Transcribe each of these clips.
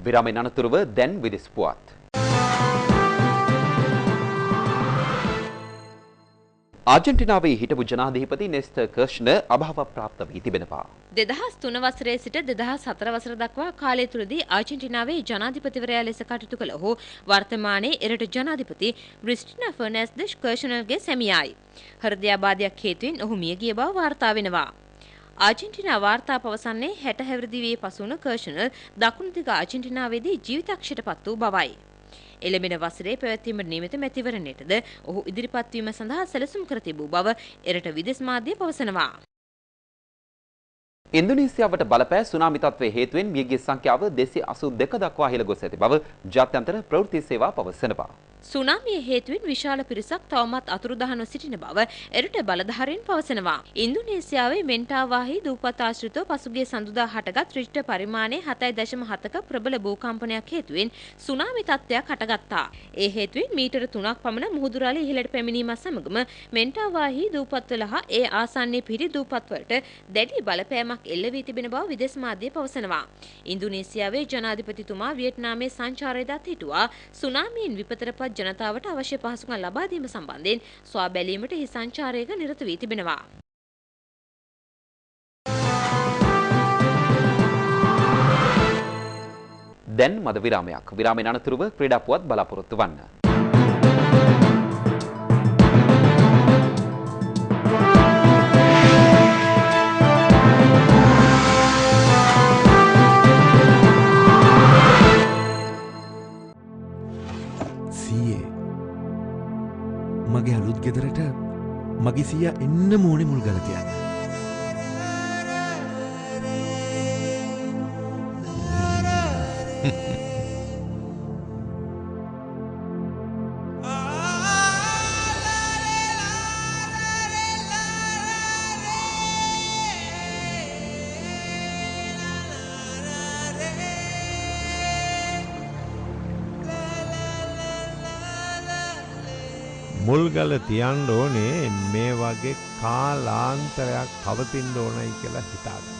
විරාමයෙන් අනතුරුව දැන් විදෙස් පුවත්. ආජන්ටිනාවේ හිටපු ජනාධිපති නෙස්ටර් කර්ෂ්නර් අභාවප්‍රාප්ත වී තිබෙනවා. 2003 වසරේ සිට 2004 වසර දක්වා කාලය තුලදී ආජන්ටිනාවේ ජනාධිපතිවරයා ලෙස කටයුතු කළ ඔහු වර්තමානයේ එරට ජනාධිපති ක්‍රිස්ටිනා ෆර්නෑන්ඩස් කර්ෂ්නර්ගේ සැමියායි. හෘදයාබාධයක් හේතුවෙන් ඔහු මිය ගිය බව වාර්තා වෙනවා. ආජන්ටිනා වාර්තා පවසන්නේ 60 හැවිරිදි වී පසු වුණ කර්ෂ්නර් දකුණු දිග ආජන්ටිනාවේදී ජීවිතක්ෂයට පත් වූ බවයි. එළඹෙන වසරේ පැවැත්වීමට නියමිත මැතිවරණයටද ඔහු ඉදිරිපත් වීම සඳහා සැලසුම් කර තිබූ බව එරට විදෙස් මාධ්‍ය පවසනවා. ඉන්දුනීසියාවට බලපෑ සුනාමි තත්ත්වයේ හේතුවෙන් මියගිය සංඛ්‍යාව 282 දක්වා ඉහළ ගොස් ඇති බව ජාත්‍යන්තර ප්‍රවෘත්ති සේවා පවසනවා. සුනාමිය හේතුවෙන් විශාල පිරිසක් තවමත් අතුරුදහන්ව සිටින බව එරට බලධාරීන් පවසනවා. ඉන්දුනීසියාවේ මෙන්ටාවාහි දූපත් ආශ්‍රිතව පසුගිය සඳුදා හටගත් රිච්ටර් පරිමාණයේ 7.7ක ප්‍රබල භූකම්පනයක් හේතුවෙන් සුනාමි තත්ත්වයක් හටගත්තා. ඒ හේතුවෙන් මීටර 3ක් පමණ මුහුදු රළ ඉහළට පැමිණීමත් සමගම මෙන්ටාවාහි දූපත්වල හා ඒ ආසන්නයේ පිහිටි දූපත්වලට දැඩි බලපෑමක් එල්ල වී තිබෙන බව විදේශ මාධ්‍ය පවසනවා. ඉන්දුනීසියාවේ ජනාධිපතිතුමා වියට්නාමයේ සංචාරයේදත් හිටුවා සුනාමියෙන් විපතටපත් ජනතාවට අවශ්‍ය පහසුකම් ලබා දීම සම්බන්ධයෙන් සොයා බැලීමට එහි සංචාරයක නිරත වී තිබෙනවා. දැන් මද විරාමයක්. විරාමයෙන් අනතුරුව ක්‍රීඩා පුවත් බලාපොරොත්තු වන්න. මගේ අලුත් ගෙදරට මගේ සීයා එන්න ඕනේ මුල් ගල තියන්න. මුල්ගල තියන්න ඕනේ මේ වගේ කාලාන්තරයක් පවතින්න ඕනයි කියලා හිතාගන්න.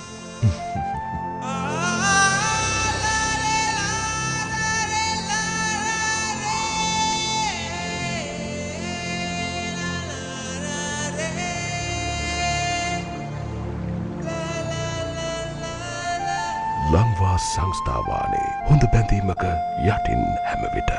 ලංවා සංස්ථාවානේ හොඳ බැඳීමක යටින් හැම විට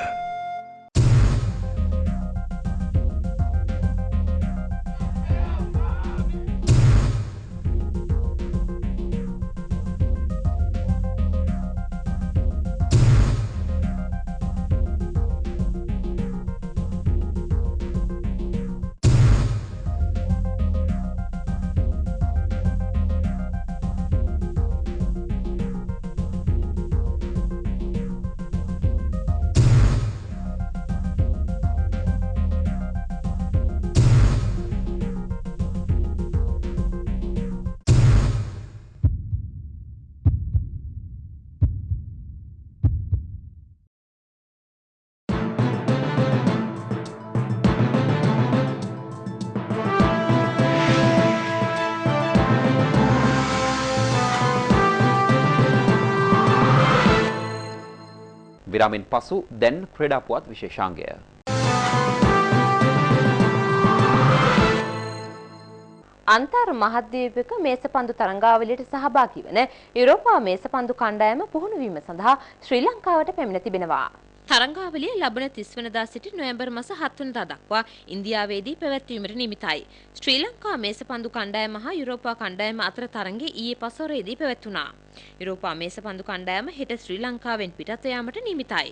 විරාමෙන් පසු දැන් ක්‍රීඩා පුවත් විශේෂාංගය. අන්තර් මහද්වීපික මේසපන්දු තරඟාවලියට සහභාගී වන යුරෝපා මේසපන්දු කණ්ඩායම පුහුණු වීම සඳහා ශ්‍රී ලංකාවට පැමිණ තිබෙනවා. තරඟාවලිය ලබන 30 වෙනිදා සිට නොවැම්බර් මාස 7 වෙනිදා දක්වා ඉන්දියාවේදී පැවැත්වීමට නියමිතයි. ශ්‍රී ලංකා මේසපන්දු කණ්ඩායම හා යුරෝපා කණ්ඩායම අතර තරඟය ඊයේ පස්වරේදී පැවැත්වුණා. යුරෝපා මේසපන්දු කණ්ඩායම හෙට ශ්‍රී ලංකාවෙන් පිටත් යාමට නියමිතයි.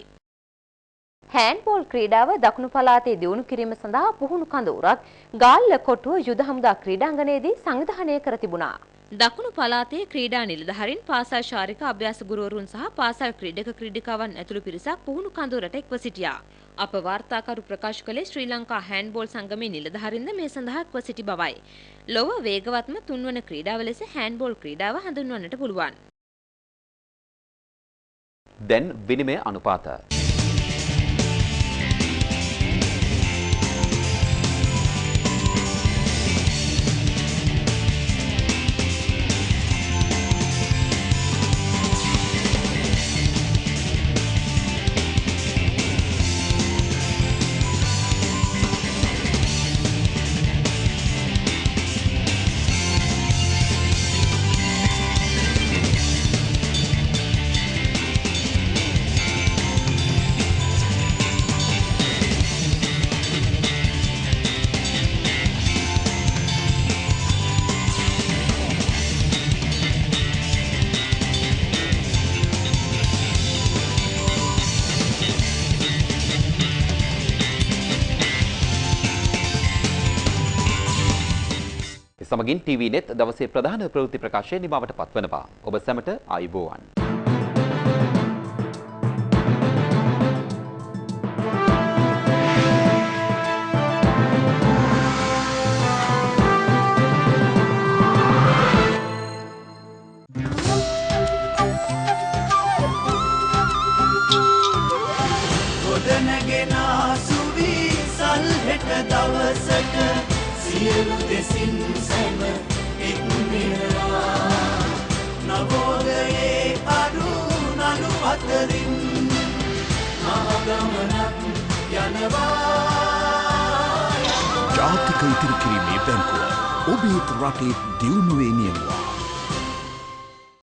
හෑන්ඩ්බෝල් ක්‍රීඩාව දකුණු පළාතේ දියුණු කිරීම සඳහා පුහුණු කඳවුරක් ගාල්ල කොටුව යුද හමුදා ක්‍රීඩාංගණයේදී සංවිධානය කර තිබුණා. දකුණු පළාතේ ක්‍රීඩා නිලධාරීන් පාසල් ශාරීරික අභ්‍යාස ගුරුවරුන් සහ පාසල් ක්‍රීඩක ක්‍රීඩිකාවන් ඇතුළු පිරිසක් පුහුණු කඳවුරට එක්ව සිටියා. අප වාර්තාකරු ප්‍රකාශ කළේ ශ්‍රී ලංකා හෑන්ඩ්බෝල් සංගමේ නිලධාරීන්ද මේ සඳහා එක්ව සිටි බවයි. ලොව වේගවත්ම තුන්වන ක්‍රීඩාව ලෙස හෑන්ඩ්බෝල් ක්‍රීඩාව හඳුන්වන්නට පුළුවන්. දැන් විනිමය අනුපාත. සමගින් TV net දවසේ ප්‍රධාන ප්‍රවෘත්ති ප්‍රකාශය නිමවට පත්වනවා. ඔබ සැමට ආයුබෝවන්. දවසට සියලු දෙසින් සැම එක් වෙනවා නවෝදයේ අඩු නළු අතරින් මහගමනක් යනවා ජාතික ඉතිරි කිරීමේ බැංකුව ඔබේ රටේ දියුණුවේ නියමුවා